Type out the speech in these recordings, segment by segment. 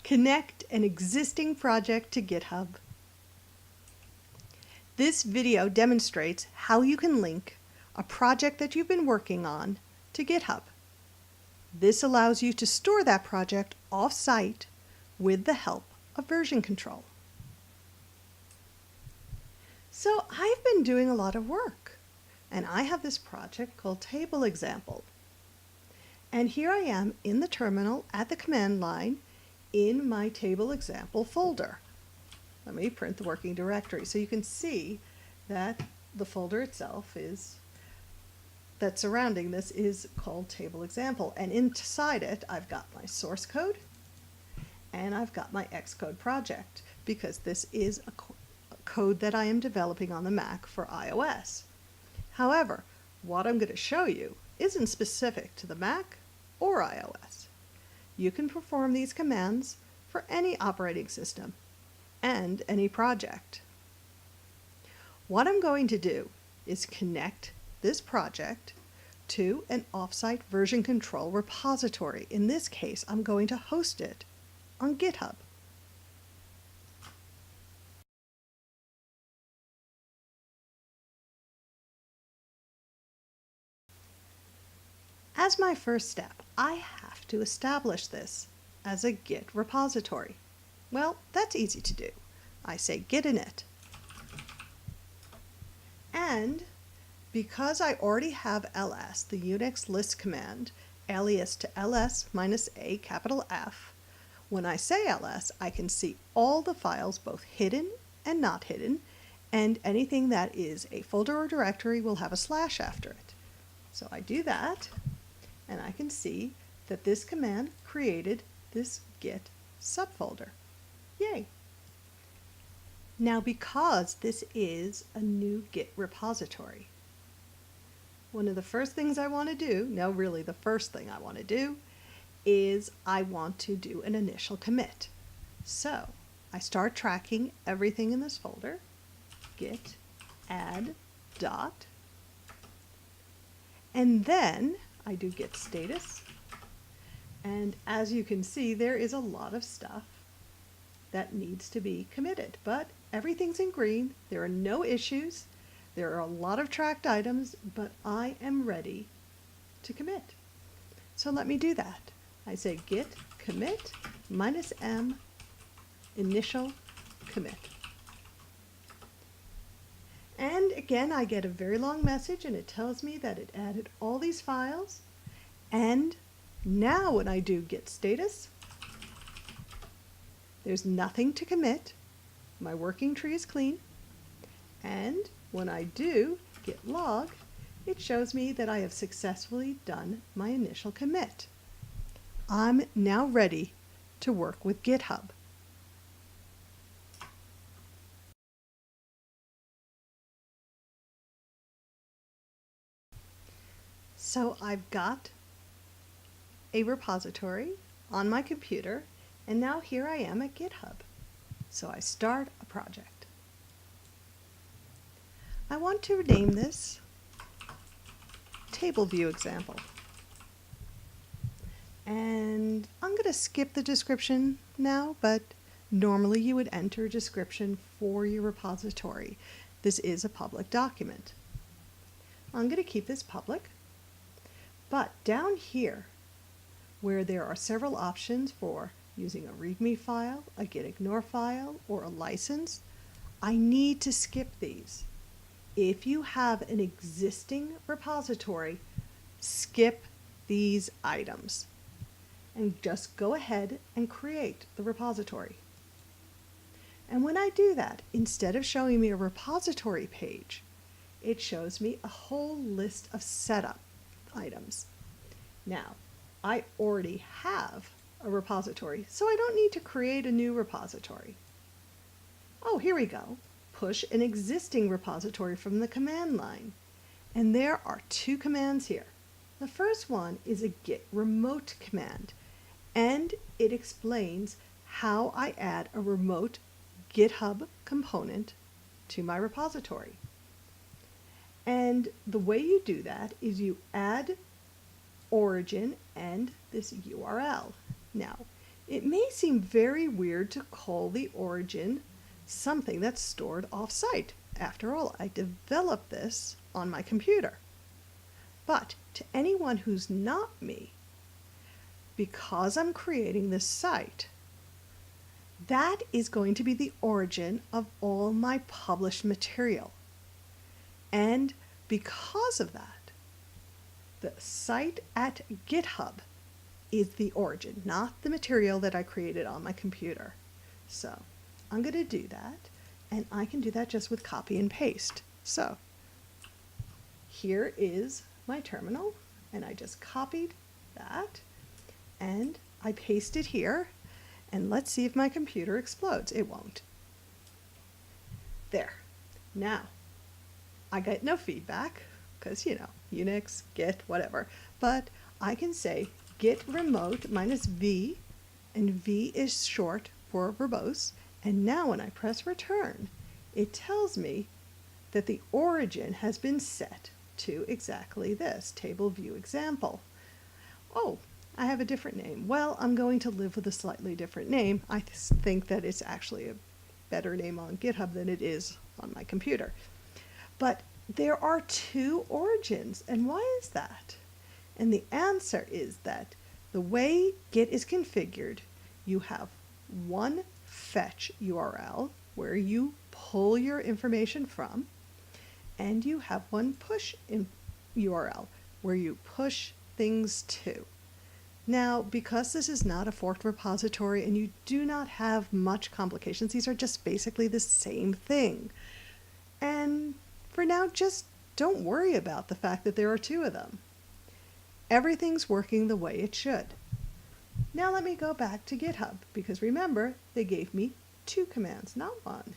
Connect an existing project to GitHub. This video demonstrates how you can link a project that you've been working on to GitHub. This allows you to store that project off-site with the help of version control. So I've been doing a lot of work, and I have this project called Table Example. And here I am in the terminal at the command line in my Table Example folder. Let me print the working directory so you can see that the folder itself that's surrounding this is called Table Example. And inside it, I've got my source code and I've got my Xcode project because this is a code that I am developing on the Mac for iOS. However, what I'm going to show you isn't specific to the Mac or iOS. You can perform these commands for any operating system and any project. What I'm going to do is connect this project to an offsite version control repository. In this case, I'm going to host it on GitHub. As my first step, I have to establish this as a Git repository. Well, that's easy to do. I say git init. And because I already have ls, the Unix list command, alias to ls-a capital F, when I say ls, I can see all the files, both hidden and not hidden, and anything that is a folder or directory will have a slash after it. So I do that, and I can see that this command created this Git subfolder. Yay! Now, because this is a new Git repository, one of the first things I want to do, no, really the first thing I want to do, is I want to do an initial commit. So I start tracking everything in this folder, git add dot, and then I do git status, and as you can see, there is a lot of stuff that needs to be committed, but everything's in green. There are no issues. There are a lot of tracked items, but I am ready to commit. So let me do that. I say git commit -m initial commit. And again, I get a very long message and it tells me that it added all these files. And now when I do git status, there's nothing to commit. My working tree is clean. And when I do git log, it shows me that I have successfully done my initial commit. I'm now ready to work with GitHub. So I've got a repository on my computer, and now here I am at GitHub. So I start a project. I want to rename this Table View Example. And I'm going to skip the description now, but normally you would enter a description for your repository. This is a public document. I'm going to keep this public. But down here, where there are several options for using a README file, a gitignore file, or a license, I need to skip these. If you have an existing repository, skip these items and just go ahead and create the repository. And when I do that, instead of showing me a repository page, it shows me a whole list of setup items. Now, I already have a repository, so I don't need to create a new repository. Oh, here we go. Push an existing repository from the command line. And there are two commands here. The first one is a git remote command, and it explains how I add a remote GitHub component to my repository. And the way you do that is you add origin and this URL. Now, It may seem very weird to call the origin something that's stored off-site. After all, I developed this on my computer. But to anyone who's not me, because I'm creating this site, that is going to be the origin of all my published material. And because of that, the site at GitHub is the origin, not the material that I created on my computer. So I'm going to do that, and I can do that just with copy and paste. So here is my terminal, and I just copied that, and I paste it here, and let's see if my computer explodes. It won't. There. Now, I get no feedback, because, you know, Unix, Git, whatever, but I can say git remote -v, and V is short for verbose, and now when I press return, it tells me that the origin has been set to exactly this, table view example. Oh, I have a different name. Well, I'm going to live with a slightly different name. I think that it's actually a better name on GitHub than it is on my computer. But there are two origins, and why is that? And the answer is that the way Git is configured, you have one fetch URL where you pull your information from, and you have one push URL where you push things to. Now, because this is not a forked repository and you do not have much complications, these are just basically the same thing. And for now, just don't worry about the fact that there are two of them. Everything's working the way it should. Now let me go back to GitHub, because remember, they gave me two commands, not one.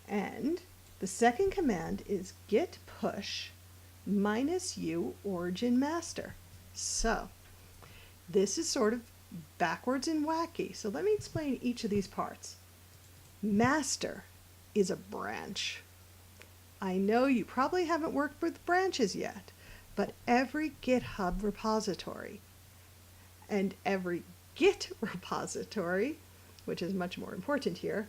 And the second command is git push -u origin master. So this is sort of backwards and wacky. So let me explain each of these parts. Master is a branch. I know you probably haven't worked with branches yet, but every GitHub repository and every Git repository, which is much more important here,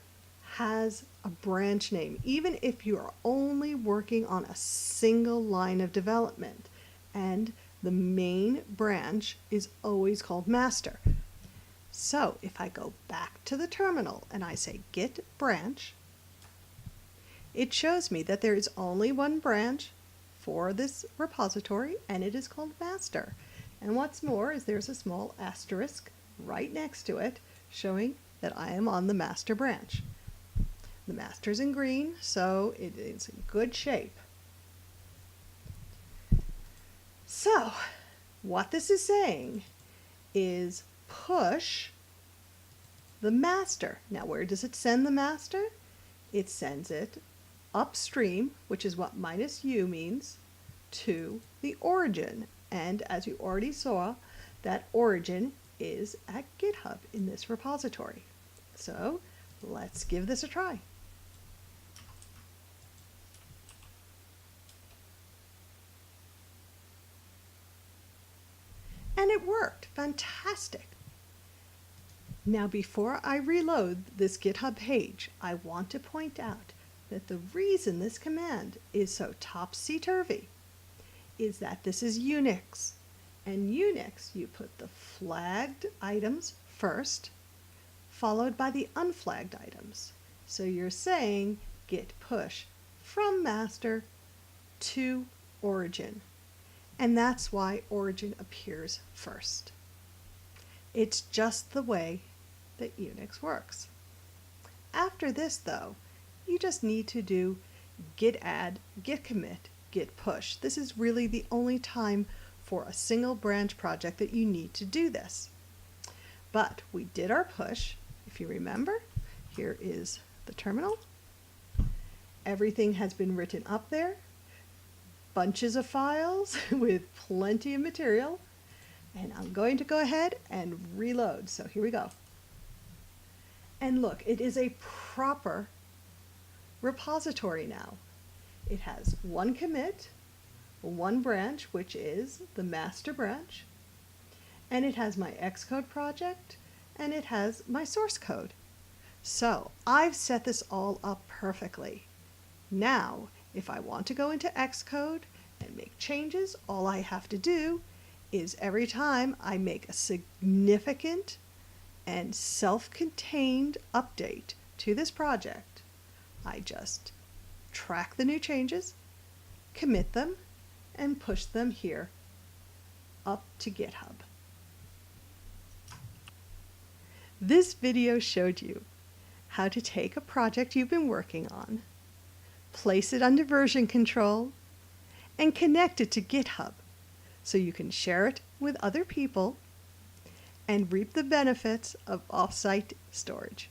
has a branch name, even if you are only working on a single line of development. And the main branch is always called master. So if I go back to the terminal and I say git branch, it shows me that there is only one branch for this repository, and it is called master. And what's more is there's a small asterisk right next to it showing that I am on the master branch. The master's in green, so it is in good shape. So, what this is saying is push the master. Now, where does it send the master? It sends it upstream, which is what -u means, to the origin. And as you already saw, that origin is at GitHub in this repository. So, let's give this a try. And it worked. Fantastic. Now, before I reload this GitHub page, I want to point out that the reason this command is so topsy-turvy is that this is Unix. And Unix, you put the flagged items first, followed by the unflagged items. So you're saying git push from master to origin. And that's why origin appears first. It's just the way that Unix works. After this, though, you just need to do git add, git commit, git push. This is really the only time for a single branch project that you need to do this. But we did our push. If you remember, here is the terminal. Everything has been written up there. Bunches of files with plenty of material. And I'm going to go ahead and reload. So here we go. And look, it is a proper repository now. It has one commit, one branch, which is the master branch, and it has my Xcode project, and it has my source code. So I've set this all up perfectly. Now, if I want to go into Xcode and make changes, all I have to do is every time I make a significant and self-contained update to this project, I just track the new changes, commit them, and push them here up to GitHub. This video showed you how to take a project you've been working on, place it under version control, and connect it to GitHub so you can share it with other people and reap the benefits of off-site storage.